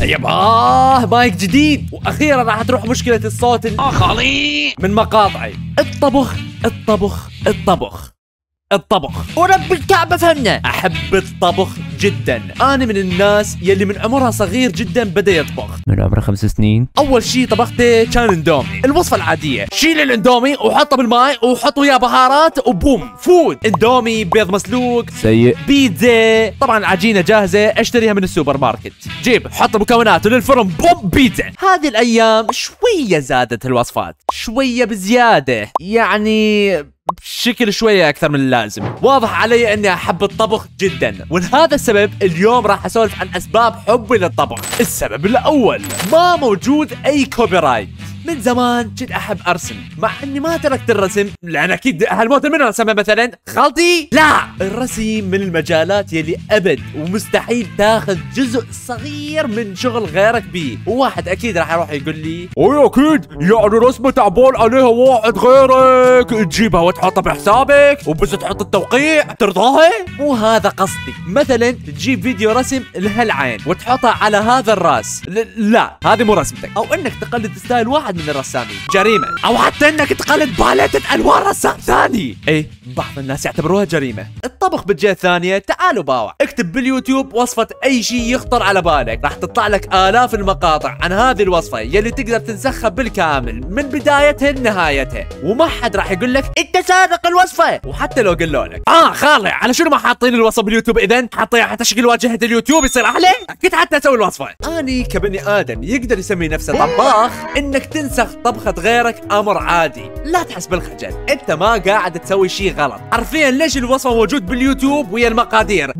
يباه مايك جديد، واخيرا راح تروح مشكلة الصوت خالي من مقاطعي. الطبخ الطبخ الطبخ الطبخ. ورب الكعبة فهمنا. احب الطبخ جدا. انا من الناس يلي من عمرها صغير جدا بدا يطبخ. من عمره 5 سنين. اول شيء طبخته كان اندومي، الوصفه العاديه، شيل الاندومي وحطه بالماء وحط وياه بهارات وبوم فود. اندومي، بيض مسلوق، سيء. بيتزا، طبعا العجينه جاهزه اشتريها من السوبر ماركت، جيب حط مكوناته للفرن، بوم بيتزا. هذه الايام شويه زادت الوصفات، شويه بزياده، يعني بشكل شوية أكثر من اللازم. واضح علي أني أحب الطبخ جدا، ولهذا السبب اليوم راح أسولف عن أسباب حبي للطبخ. السبب الأول، ما موجود أي كوبي رايت. من زمان كنت أحب أرسم، مع أني ما تركت الرسم لأن أكيد هالموت من رسمه مثلا خالتي. لا، الرسم من المجالات يلي أبد ومستحيل تاخذ جزء صغير من شغل غيرك بيه. وواحد أكيد راح يروح يقول لي اي اكيد، يعني رسمة تعبان عليها واحد غيرك تجيبها وتحطها بحسابك وبس تحط التوقيع ترضاها؟ مو هذا قصدي. مثلا تجيب فيديو رسم لهالعين وتحطها على هذا الراس، لا هذه مو رسمتك. او انك تقلد ستايل واحد من الرسامين، جريمة. او حتى انك تقلد باليتة الوان رسام ثاني، ايه بعض الناس يعتبروها جريمة. الطبخ بالجهة الثانية، تعالوا باوع اكتب باليوتيوب وصفة اي شيء يخطر على بالك، راح تطلع لك آلاف المقاطع عن هذه الوصفة يلي تقدر تنسخها بالكامل من بدايتها لنهايتها، وما حد راح يقول لك انت سارق الوصفة. وحتى لو قالوا لك خالي على شنو ما حاطين الوصفة باليوتيوب، اذا حاطيها حتى شكل واجهة اليوتيوب يصير احلى، اكيد حتى اسوي الوصفة. اني كبني ادم يقدر يسمي نفسه طباخ، انك تنسخ طبخة غيرك امر عادي، لا تحس بالخجل، انت ما قاعد تسوي شيء غلط. حرفيا ليش الوصفة موجود باليوتيوب ويا المقادير؟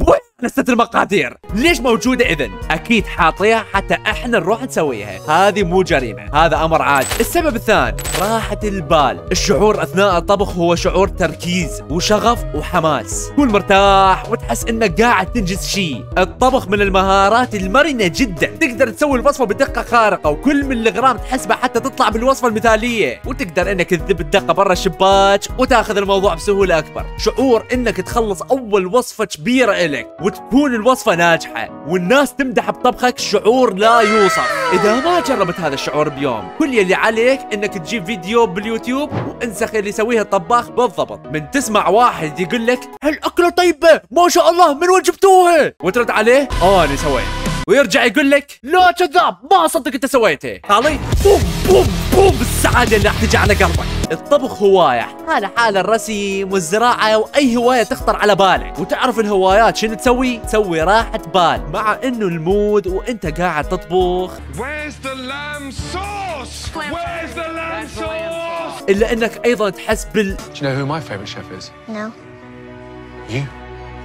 نسيت المقادير، ليش موجودة اذن؟ اكيد حاطيها حتى احنا نروح نسويها، هذه مو جريمة، هذا امر عادي. السبب الثاني، راحة البال. الشعور اثناء الطبخ هو شعور تركيز وشغف وحماس، تكون مرتاح وتحس انك قاعد تنجز شيء. الطبخ من المهارات المرنة جدا، تقدر تسوي الوصفة بدقة خارقة، وكل ملغرام تحسبه حتى تطلع بالوصفة المثالية، وتقدر انك تذب الدقة برا الشباك وتاخذ الموضوع بسهولة اكبر. شعور انك تخلص اول وصفة كبيرة الك وتكون الوصفة ناجحة والناس تمدح بطبخك، شعور لا يوصف. إذا ما جربت هذا الشعور بيوم، كل يلي عليك إنك تجيب فيديو باليوتيوب وانسخ اللي يسويه الطباخ بالضبط. من تسمع واحد يقول لك هالأكلة طيبة ما شاء الله من وين جبتوها، وترد عليه أنا سويت، ويرجع يقول لك لا كذاب ما صدق انت سويته، خالي بوم بوم بوم بالسعادة اللي راح تجي على قلبك. الطبخ هواية، حال الرسم والزراعة واي هواية تخطر على بالك. وتعرف الهوايات شنو تسوي؟ تسوي راحة بال، مع انه المود وانت قاعد تطبخ الا انك ايضا تحس بال Do you know who my favourite chef is? No. You.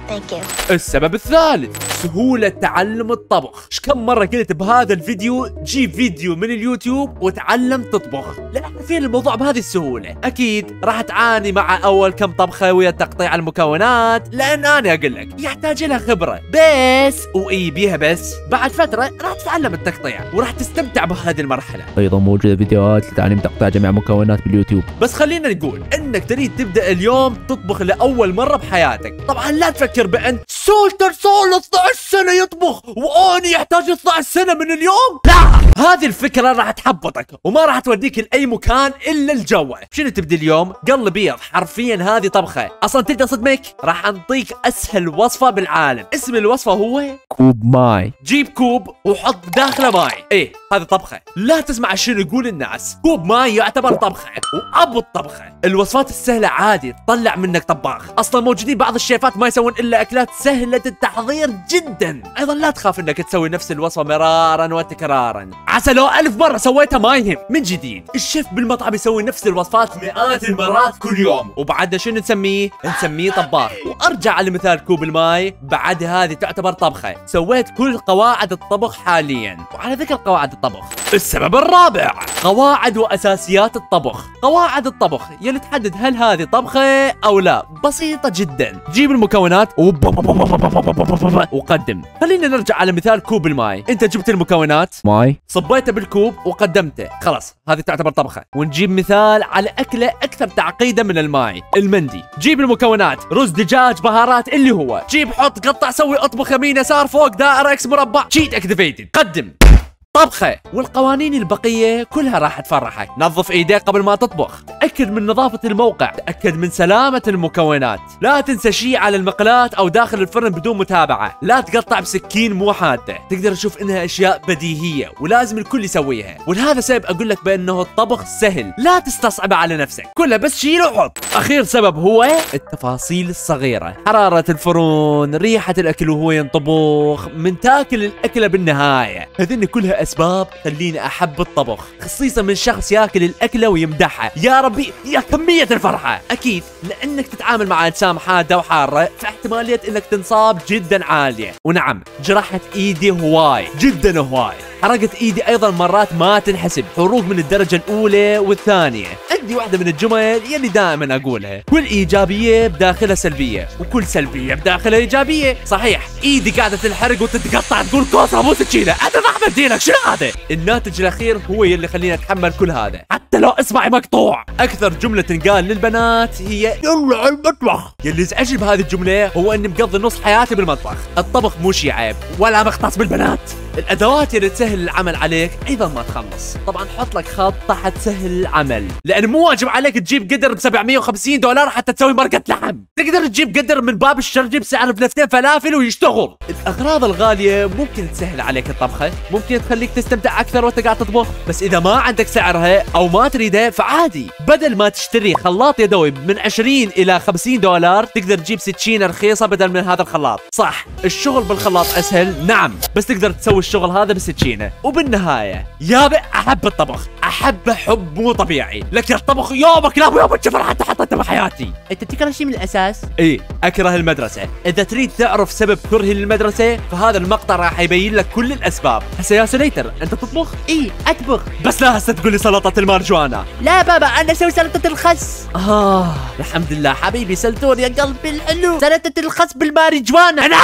Thank you. السبب الثالث، سهولة تعلم الطبخ. كم مرة قلت بهذا الفيديو جيب فيديو من اليوتيوب وتعلم تطبخ، لأن في الموضوع بهذه السهولة. أكيد راح تعاني مع أول كم طبخة ويا تقطيع المكونات، لأن أنا أقول لك يحتاج لها خبرة بس، وإي بيها بس بعد فترة راح تتعلم التقطيع وراح تستمتع بهذه المرحلة. ايضا موجودة فيديوهات لتعليم تقطيع جميع مكونات باليوتيوب. بس خلينا نقول انك تريد تبدأ اليوم تطبخ لأول مرة بحياتك، طبعا لا تفكر بأن سولتر صار 12 سنة يطبخ وأنا يحتاج 12 سنة من اليوم، لا، هذه الفكرة راح تحبطك وما راح توديك لأي مكان إلا الجوع. شنو تبدي اليوم؟ قلب بيض، حرفيا هذه طبخة. أصلا تبدأ صدمك، راح أنطيك أسهل وصفة بالعالم. اسم الوصفة هو كوب ماي. جيب كوب وحط داخله ماي، ايه هذه طبخة. لا تسمع شنو يقول الناس، كوب ماي يعتبر طبخة وأبو الطبخة. الوصفات السهلة عادي تطلع منك طباخ، أصلا موجودين بعض الشيفات ما يسوون إلا أكلات سهلة التحضير جدا. أيضا لا تخاف إنك تسوي نفس الوصفة مرارا وتكرارا، عسى لو 1000 مرة سويتها ما يهم. من جديد الشيف بالمطعم يسوي نفس الوصفات مئات المرات كل يوم، وبعدها شنو نسميه؟ نسميه طباخ. وأرجع على مثال كوب الماي، بعد هذه تعتبر طبخة. سويت كل قواعد الطبخ حاليا. وعلى ذكر قواعد الطبخ، السبب الرابع، قواعد وأساسيات الطبخ. قواعد الطبخ يلي تحدد هل هذه طبخة أو لا، بسيطة جدا. جيب المكونات وقدم. خلينا نرجع على مثال كوب الماي، انت جبت المكونات ماي، صبيته بالكوب وقدمته، خلاص هذه تعتبر طبخة. ونجيب مثال على أكلة أكثر تعقيدا من الماي، المندي. جيب المكونات، رز، دجاج، بهارات، اللي هو جيب حط قطع سوي اطبخ يمين يسار فوق دائرة اكس مربع، شيت اكتيفيتد، قدم. طبخة. والقوانين البقية كلها راح تفرحك. نظف ايديك قبل ما تطبخ، تأكد من نظافة الموقع، تأكد من سلامة المكونات، لا تنسى شيء على المقلاة او داخل الفرن بدون متابعة، لا تقطع بسكين مو حادة. تقدر تشوف انها اشياء بديهية ولازم الكل يسويها، ولهذا سبب اقول لك بانه الطبخ سهل، لا تستصعبه على نفسك، كله بس شيل وحط. اخير سبب هو التفاصيل الصغيرة، حرارة الفرن، ريحة الاكل وهو ينطبخ، من تاكل الاكلة بالنهاية. هذين كلها اسباب تخليني احب الطبخ، خصيصا من شخص ياكل الاكلة ويمدحها. يا ربي يا كمية الفرحة. اكيد لانك تتعامل مع اجسام حادة وحارة، فاحتمالية انك تنصاب جدا عالية. ونعم جرحت ايدي هواي، جدا هواي. حرقت ايدي ايضا مرات ما تنحسب، حروق من الدرجة الاولى والثانية. عندي واحدة من الجمل يلي دائما اقولها، كل ايجابية بداخلها سلبية، وكل سلبية بداخلها ايجابية. صحيح ايدي قاعدة تنحرق وتتقطع تقول كوسة مو سكينة، انا رحمة دينك شنو هذا؟ الناتج الاخير هو يلي خليني اتحمل كل هذا، حتى لو اصبعي مقطوع. اكثر جملة تنقال للبنات هي يلا على المطبخ. يلي ازعجني بهذه الجملة هو اني مقضي نص حياتي بالمطبخ. الطبخ مو شي عيب ولا مختص بالبنات. الادوات اللي تسهل العمل عليك ايضا ما تخلص. طبعا حط لك خط تحت سهل العمل، لان مو واجب عليك تجيب قدر ب $750 حتى تسوي مرقة لحم. تقدر تجيب قدر من باب الشرجي بسعر بلفتين فلافل ويشتغل. الاغراض الغالية ممكن تسهل عليك الطبخة، ممكن تخليك تستمتع اكثر وانت قاعد تطبخ، بس اذا ما عندك سعرها او ما تريدها فعادي. بدل ما تشتري خلاط يدوي من 20 الى $50 تقدر تجيب سكينة رخيصة بدل من هذا الخلاط. صح الشغل بالخلاط اسهل، نعم، بس تقدر تسوي الشغل هذا بالسكينة. وبالنهاية يابا احب الطبخ، احبه حب مو طبيعي. لك الطبخ يومك لا يومك شفر حتى حطيته بحياتي. انت تكره شيء من الاساس؟ ايه اكره المدرسة. اذا تريد تعرف سبب كرهي للمدرسة فهذا المقطع راح يبين لك كل الاسباب. هسه يا سليتر انت تطبخ؟ ايه اطبخ. بس لا هسه تقول لي سلطة المارجوانا. لا بابا انا اسوي سلطة الخس. الحمد لله حبيبي سلتون يا قلبي الحلو. سلطة الخس بالمارجوانا. انا